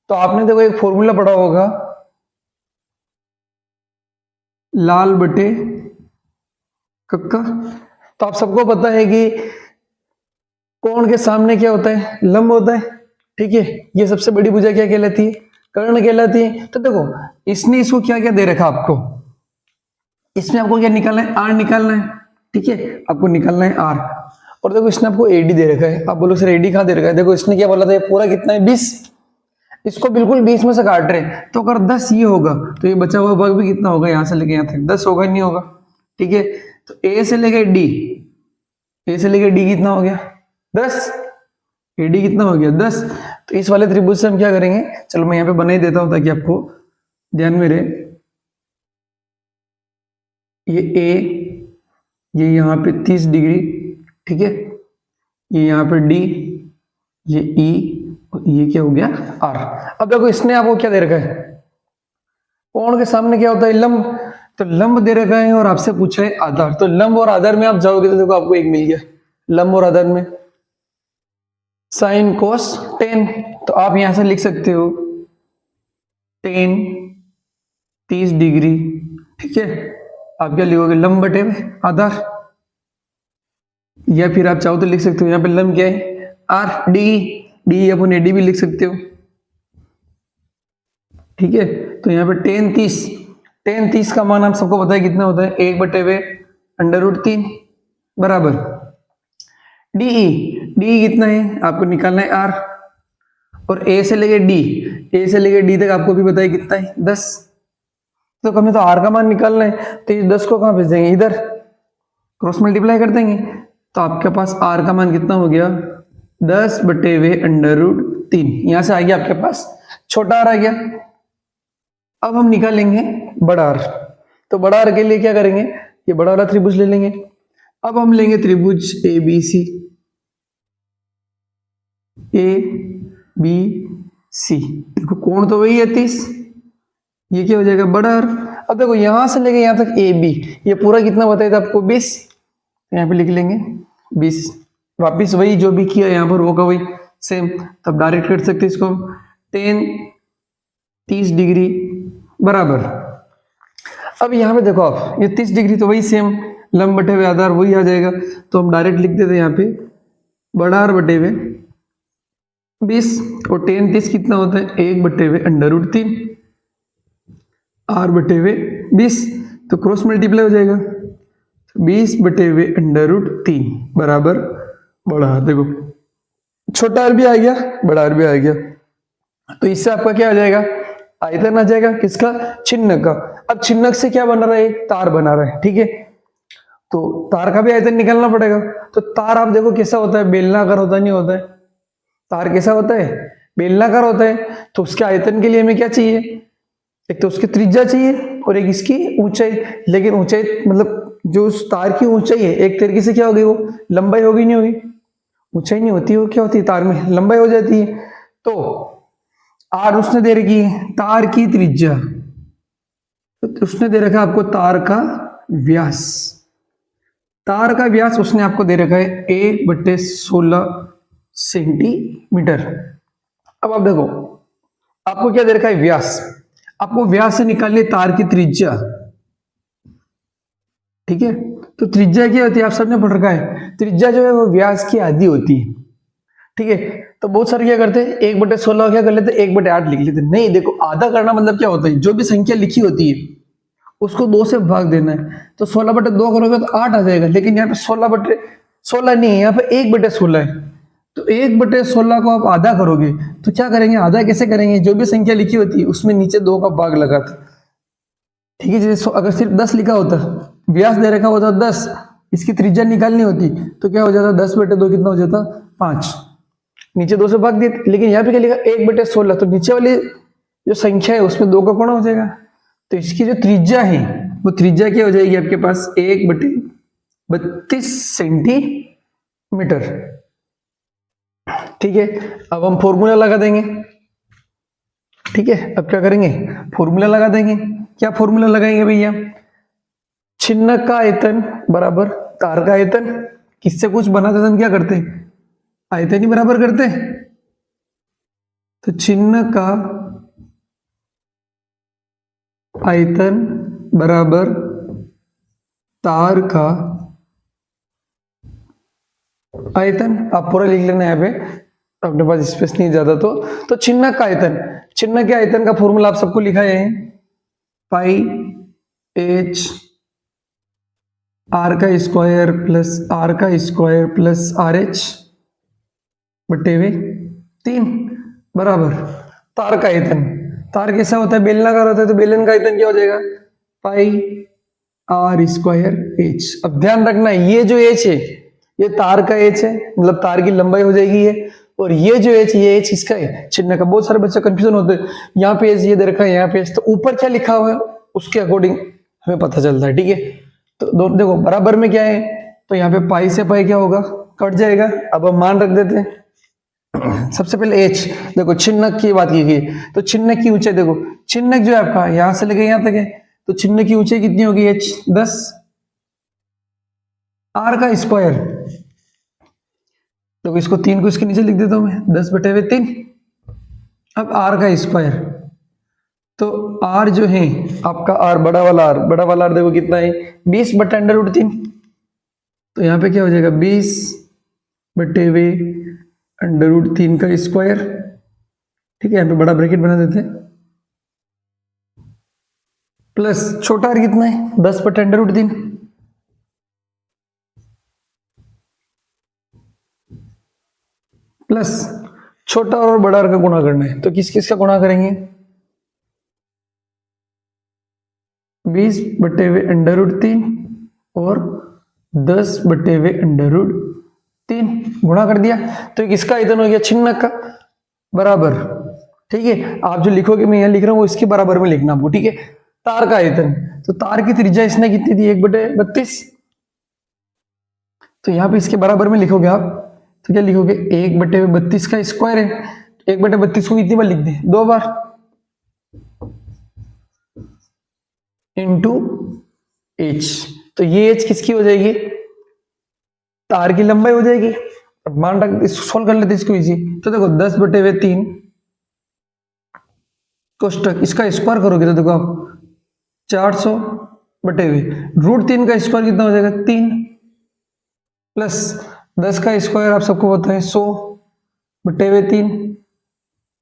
तो आपने देखो एक फॉर्मूला पढ़ा होगा लाल बटे कक्का। तो आप सबको पता है कि कोण के सामने क्या होता है, लंब होता है, ठीक है। ये सबसे बड़ी भुजा क्या कहलाती है, कर्ण कहलाती है। तो देखो इसने इसको क्या क्या दे रखा आपको, इसमें आपको क्या निकालना है, आर निकालना है, ठीक है, आपको निकालना है आर। और देखो इसने आपको एडी दे रखा है। आप बोलो सर एडी कहाँ दे रखा है, देखो इसने क्या बोला था, ये पूरा कितना है 20, इसको बिल्कुल 20 में से काट रहे हैं, तो अगर 10 ये होगा तो ये बचा हुआ भाग भी कितना होगा, यहां से लेके यहां तक 10 होगा, नहीं होगा, ठीक है। तो ए से लेके डी, ए से लेके डी कितना हो गया 10, एडी कितना हो गया 10। तो इस वाले त्रिभुज से हम क्या करेंगे, चलो मैं यहाँ पे बना ही देता हूं ताकि आपको ध्यान में रहे। ये ए, ये यहाँ पे 30 डिग्री, ठीक है, ये यहाँ पे डी, ये ई, ये क्या हो गया आर। अब देखो इसने आपको क्या दे रखा है, कोण के सामने क्या होता है लंब, तो लंब दे रखा है और आपसे पूछा है आधार। तो लंब और आधार में आप जाओगे तो देखो आपको एक मिल गया, लंब और आधार में साइन कोस टेन। तो आप यहां से लिख सकते हो टेन 30 डिग्री, ठीक है। आप क्या लिखोगे लंब बटे आधार, या फिर आप चाहो तो लिख सकते हो यहाँ पे लंब क्या है आर, डी डी अपन एडी भी लिख सकते हो, ठीक है। तो यहाँ पे टेन 30 का मान आप सबको पता है कितना होता है 1/√3 बराबर डी कितना है आपको निकालना है आर, और ए से लेके डी तक आपको भी पता है कितना है 10। तो हमें तो आर का मान निकालना है, तो इस 10 को कहाँ भेज देंगे, इधर क्रॉस मल्टीप्लाई कर देंगे। तो आपके पास आर का मान कितना हो गया 10/√3। यहां से आ गया आपके पास छोटा आर आ गया। अब हम निकालेंगे बड़ा आर। तो बड़ा आर के लिए क्या करेंगे, ये बड़ा वाला त्रिभुज ले लेंगे। अब हम लेंगे त्रिभुज A B C, A B C, देखो कोण तो वही है 30, ये क्या हो जाएगा बड़ा आर। अब देखो यहां से लेके यहां तक ए बी, ये पूरा कितना बताया था आपको 20, यहाँ पे लिख लेंगे 20, वापिस वही जो भी किया यहाँ पर होगा वही सेम। तब डायरेक्ट कर सकते इसको 10 30 डिग्री बराबर। अब यहाँ पे देखो आप ये 30 डिग्री तो वही सेम लंब बटे हुए आधार वही आ जाएगा, तो हम डायरेक्ट लिख देते यहाँ पे बड़ा आर बटे हुए 20, और 10 30 कितना होता है 1/√3 आर बटे हुए 20। तो क्रॉस मल्टीप्लाई हो जाएगा, 20/√3 बराबर बड़ा आर। देखो छोटा आर भी आ गया, बड़ा आर भी आ गया, तो इससे आपका क्या आ जाएगा, आयतन आ जाएगा किसका, छिन्नक का। अब छिन्नक से क्या बना रहा है, तार बना रहा है, ठीक है। तो तार का भी आयतन निकालना पड़ेगा। तो तार आप देखो कैसा होता है, बेलनाकार होता नहीं होता है, तार कैसा होता है, बेलनाकार होता है। तो उसके आयतन के लिए हमें क्या चाहिए, एक तो उसकी त्रिज्या चाहिए और एक इसकी ऊंचाई। लेकिन ऊंचाई मतलब जो उस तार की ऊंचाई है एक तरीके से क्या होगी, वो लंबाई होगी नहीं होगी, ऊंचाई नहीं होती, वो क्या होती है, तार में लंबाई हो जाती है। तो आर उसने दे रखी है तार की त्रिज्या, तो उसने दे रखा है आपको तार का व्यास। तार का व्यास उसने आपको दे रखा है 1/16 सेंटीमीटर। अब आप देखो आपको क्या दे रखा है, व्यास। आपको व्यास से निकालनी है तार की त्रिज्या, ठीक है। तो त्रिज्या क्या होती है, आप सबने पढ़ रखा है, त्रिज्या जो है वो व्यास की आधी होती है, ठीक है। तो बहुत सारे क्या करते हैं 1/16 क्या कर लेते, 1/8 लिख लेते। नहीं, देखो आधा करना मतलब क्या होता है, जो भी संख्या लिखी होती है उसको 2 से भाग देना है। तो 16/2 करोगे तो 8 आ जाएगा, लेकिन यहाँ पे 16/16 नहीं है, यहाँ पे 1/16 है। तो 1/16 को आप आधा करोगे तो क्या करेंगे, आधा कैसे करेंगे, जो भी संख्या लिखी होती है उसमें नीचे 2 का भाग लगाते, ठीक है। जैसे अगर सिर्फ 10 लिखा होता, व्यास दे रखा होता 10, इसकी त्रिज्या निकालनी होती तो क्या हो जाता, 10/2 कितना हो जाता, 5, नीचे 2 से भाग दिए। लेकिन यहाँ पे क्या लिखा 1/16, तो नीचे वाली जो संख्या है उसमें 2 का गुणा हो जाएगा। तो इसकी जो त्रिज्या है वो त्रिज्या क्या हो जाएगी आपके पास, 1/32 सेंटीमीटर, ठीक है। अब हम फॉर्मूला लगा देंगे, ठीक है। अब क्या करेंगे, फॉर्मूला लगा देंगे। क्या फॉर्मूला लगाएंगे भैया, छिन्नक का आयतन बराबर तार का आयतन। किससे कुछ बनाते थे हम क्या करते, आयतन ही बराबर करते। तो छिन्नक का आयतन बराबर तार का आयतन। आप पूरा लिख लेना यहाँ पे, अपने पास स्पेस नहीं ज्यादा। तो छिन्नक का आयतन, छिन्नक के आयतन का फॉर्मूला आप सबको लिखा है, पाई एच आर का स्क्वायर प्लस आर का स्क्वायर प्लस आर एच बटे हुए 3 बराबर तार का आयतन। तार कैसा होता है, बेलनाकार होता है, तो बेलन का आयतन क्या हो जाएगा, पाई आर स्क्वायर एच। अब ध्यान रखना ये जो एच है ये तार का एच है, मतलब तार की लंबाई हो जाएगी ये, और ये जो एच, ये एच किसका है, छिन्नक का। बहुत सारे बच्चे कंफ्यूजन होते हैं, यहाँ पे एच ये दे रखा है, यहाँ पे एच, तो ऊपर क्या लिखा हुआ है उसके अकॉर्डिंग हमें पता चलता है, ठीक है। तो देखो बराबर में क्या है, तो यहाँ पे पाई से पाई क्या होगा, कट जाएगा। अब हम मान रख देते हैं। सबसे पहले एच, देखो छिन्नक की बात की गई, तो छिन्नक की ऊंचाई देखो, छिन्नक जो है आपका यहां से लेके यहां तक है, तो छिन्नक की ऊंचाई कितनी होगी, एच 10, आर का स्क्वायर, तो इसको 3 को इसके नीचे लिख देता हूं मैं, 10/3। अब आर का स्क्वायर, तो आर जो है आपका, आर बड़ा वाला आर देखो कितना है, 20/√3। तो यहाँ पे क्या हो जाएगा, 20/√3 का स्क्वायर, ठीक है। यहाँ पे बड़ा ब्रैकेट बना देते हैं, प्लस छोटा आर कितना है, 10/√3, प्लस छोटा और बड़ा आर का गुणा करना है। तो किस किस का गुणा करेंगे, 20/√3 और 10/√3 गुणा कर दिया, तो किसका आयतन हो गया, छिन्नक का बराबर, ठीक है। आप जो लिखोगे मैं यहाँ लिख रहा हूँ वो इसके बराबर में लिखना आपको, ठीक है। तार का आयतन, तो तार की त्रिज्या इसने कितनी दी, 1/32, तो यहाँ पे इसके बराबर में लिखोगे आप, तो क्या लिखोगे, 1/32 का स्क्वायर है, 1/32 को कितनी बार लिख दे, 2 बार, इंटू एच। तो ये एच किसकी हो जाएगी, तार की लंबाई हो जाएगी। अब मान रख, इसको सोल्व कर लेते इसको इजी। तो देखो 10/3 कोष्टक, इसका स्क्वायर करोगे तो देखो आप 400/√3 का स्क्वायर कितना हो जाएगा, 3, प्लस 10 का स्क्वायर आप सबको पता है 100/3,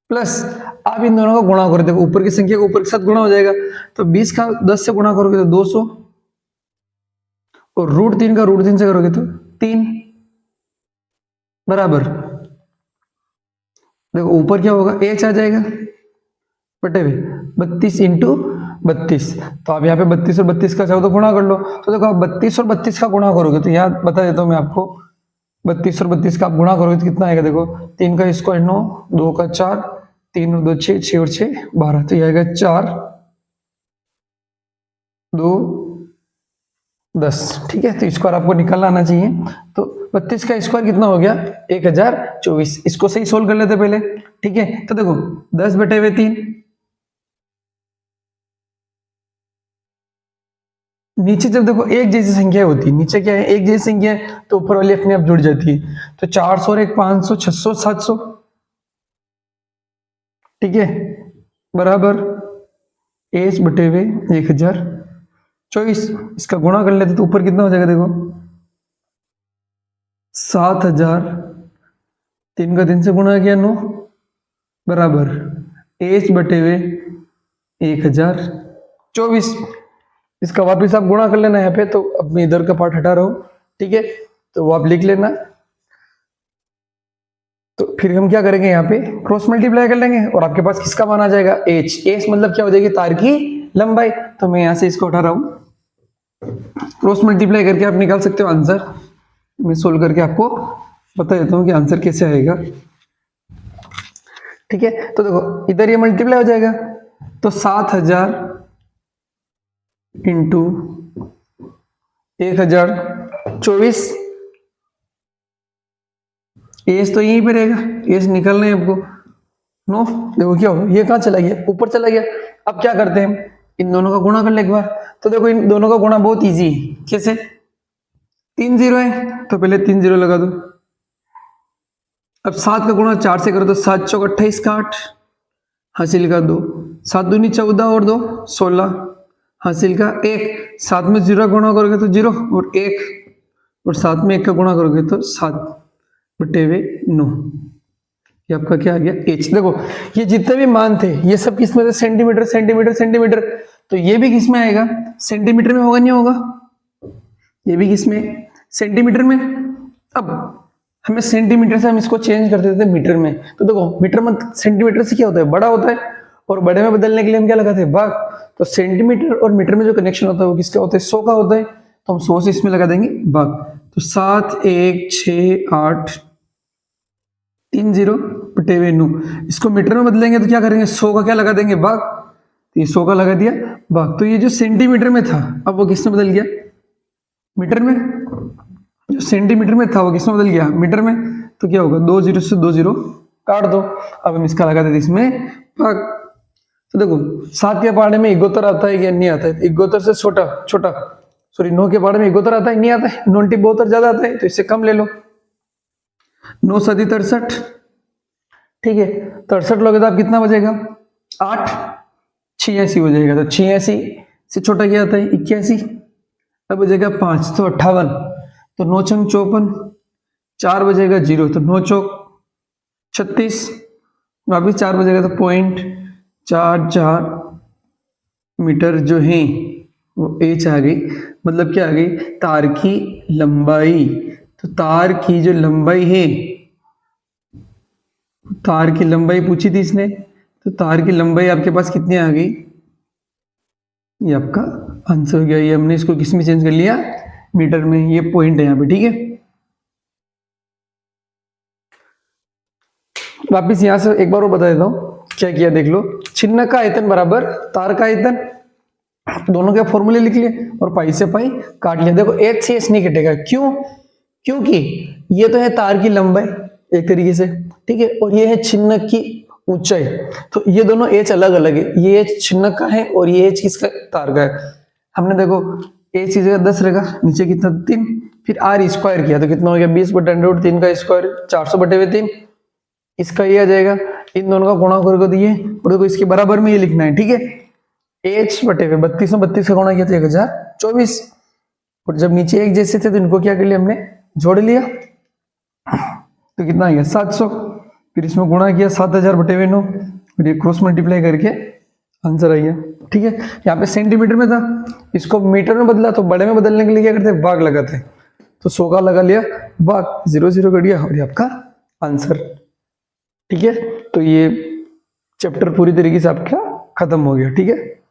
प्लस आप इन दोनों का गुणा करो, देखो ऊपर की संख्या को ऊपर के साथ गुणा हो जाएगा, तो 20 का 10 से गुणा करोगे तो 200, और √3 का √3 से करोगे तो 3 बराबर, देखो ऊपर क्या होगा, h आ जाएगा बटे हुए 32 इंटू 32। तो आप यहाँ पे 32 और 32 का चाहो तो गुणा कर लो। तो देखो आप 32 और 32 का गुणा करोगे तो यहाँ बता देता हूँ मैं आपको, 32 और 32 का आप गुणा करोगे तो कितना आएगा, देखो 3 का स्क्वायर 9, 2 का 4, 3 और 2 6, 6 और 6 12, तो ये आएगा 4 2 10। ठीक है, तो स्क्वायर आपको निकालना आना चाहिए। तो 32 का स्क्वायर कितना हो गया, 1024। इसको सही सोल्व कर लेते पहले। ठीक है, तो देखो 10 बटे हुए 3, नीचे जब देखो एक जैसी संख्या होती है, नीचे क्या है, एक जैसी संख्या है तो ऊपर वाली अपने आप जुड़ जाती है। तो 400 और 1 500, 600 700। ठीक है, बराबर h बटे हुए 1024। इसका गुणा कर लेते तो ऊपर कितना हो जाएगा, देखो 7000, 3 का 3 से गुणा किया 9 बराबर h बटे हुए 1024। इसका वापिस आप गुणा कर लेना यहाँ पे, तो अब मैं इधर का पार्ट हटा रहा हूं। ठीक है, तो वो आप लिख लेना। तो फिर हम क्या करेंगे, यहाँ पे क्रॉस मल्टीप्लाई कर लेंगे और आपके पास किसका मान आ जाएगा, h मतलब क्या हो जाएगी, तार की लंबाई। तो मैं यहाँ से इसको हटा रहा हूं, क्रॉस मल्टीप्लाई करके आप निकाल सकते हो आंसर। मैं सोल्व करके आपको बता देता हूँ कि आंसर कैसे आएगा। ठीक है, तो देखो इधर ये मल्टीप्लाई हो जाएगा, तो 7000 इंटू 1024, एज तो यहीं पे रहेगा, एज निकलना है आपको 9। देखो क्या हो, ये कहाँ चला गया, ऊपर चला गया। अब क्या करते हैं, इन दोनों का गुणा कर ले एक बार। तो देखो इन दोनों का गुणा बहुत इजी है, कैसे, 3 0 है तो पहले 3 0 लगा दो। अब 7 का गुणा 4 से करो तो 7 चौक 28 का 8 हासिल का 2, 7 दूनी 14 और 2 16 हासिल का 1। 7 में 0 गुणा करोगे तो 0 और 1, और 7 में 1 का गुणा करोगे तो 7 बटे हुए 9। ये आपका क्या आ गया, h। देखो ये जितने भी मान थे ये सब किस में थे, सेंटीमीटर सेंटीमीटर सेंटीमीटर। तो ये भी किस में आएगा, सेंटीमीटर में होगा, नहीं होगा, ये भी किस में, सेंटीमीटर में। अब हमें सेंटीमीटर से हम इसको चेंज कर देते हैं मीटर में। तो देखो मीटर में सेंटीमीटर से क्या होता है, बड़ा होता है, और बड़े में बदलने के लिए हम क्या लगाते हैं, भाग। तो सेंटीमीटर और मीटर में जो कनेक्शन होता है वो किसका होता है, 100 का होता है। तो हम 100 से इसमें लगा देंगे भाग। तो 7 1 6 8 3 0 बटे हुए 9। इसको मीटर में बदलेंगे तो क्या करेंगे, 100 का क्या लगा देंगे, भाग। तो ये 100 का लगा दिया भाग। तो ये जो सेंटीमीटर में था अब वो किस में बदल गया, मीटर में। जो सेंटीमीटर में था वो किस में बदल गया, मीटर में। तो क्या होगा, 2 0 से 2 0 काट दो। अब हम इसका लगा देते इसमें भाग। तो देखो 7 के पहाड़े में इगोत्तर आता है या नहीं आता है, इगोत्तर से छोटा छोटा, सॉरी 9 के पहाड़े में इगोत्तर आता है, नहीं आता है, 9 72 ज्यादा आता है, तो इससे कम ले लो। 9 7 63। ठीक है, 63 लोगे तो आप कितना बचेगा, 8 86 हो जाएगा। तो 86 से छोटा क्या आता है, 81। अब बचेगा 5 तो 58। तो 9 छंग 54, 4 बजेगा 0, तो 9 चौक 36, वापिस 4 बजेगा तो 0.44 मीटर जो है वो h आ गई। मतलब क्या आ गई, तार की लंबाई। तो तार की जो लंबाई है, तार की लंबाई पूछी थी इसने, तो तार की लंबाई आपके पास कितनी आ गई, ये आपका आंसर हो गया। ये हमने इसको किस में चेंज कर लिया, मीटर में। ये पॉइंट है यहाँ पे। ठीक है, वापिस यहां से एक बार वो बता देता हूं क्या किया, देख लो। छिन्न का आयतन बराबर तार का आयतन, दोनों के फॉर्मूले लिख लिए और पाई से पाई काट लिया। देखो h से h नहीं कटेगा, क्यों, क्योंकि ये तो है तार की लंबाई एक तरीके से, ठीक है, और ये है छिन्न की ऊंचाई। तो ये दोनों h अलग अलग है, ये h छिन्न का है और ये h किसका, तार का है। हमने देखो h की जगह 10 रहेगा, नीचे कितना 3, फिर r स्क्वायर किया तो कितना हो गया 20 बटे √3 का स्क्वायर 400 बटे हुए 3। इसका ये आ जाएगा, इन दोनों का गुणा करके दिए और देखो इसके बराबर में ये लिखना है। ठीक है, h बटे हुए 32 में 32 का गुणा किया तो 1024, और जब नीचे एक जैसे थे तो इनको क्या कर लिया हमने, जोड़ लिया। तो कितना आ गया 700, फिर इसमें गुणा किया 7000 बटे हुए 9, और ये क्रॉस मल्टीप्लाई करके आंसर आ गया। ठीक है, यहाँ पे सेंटीमीटर में था, इसको मीटर में बदला तो बड़े में बदलने के लिए क्या करते हैं, भाग लगाते हैं। तो 100 का लगा लिया भाग, 0 0 कर दिया और ये आपका आंसर। ठीक है, तो ये चैप्टर पूरी तरीके से आपका खत्म हो गया। ठीक है।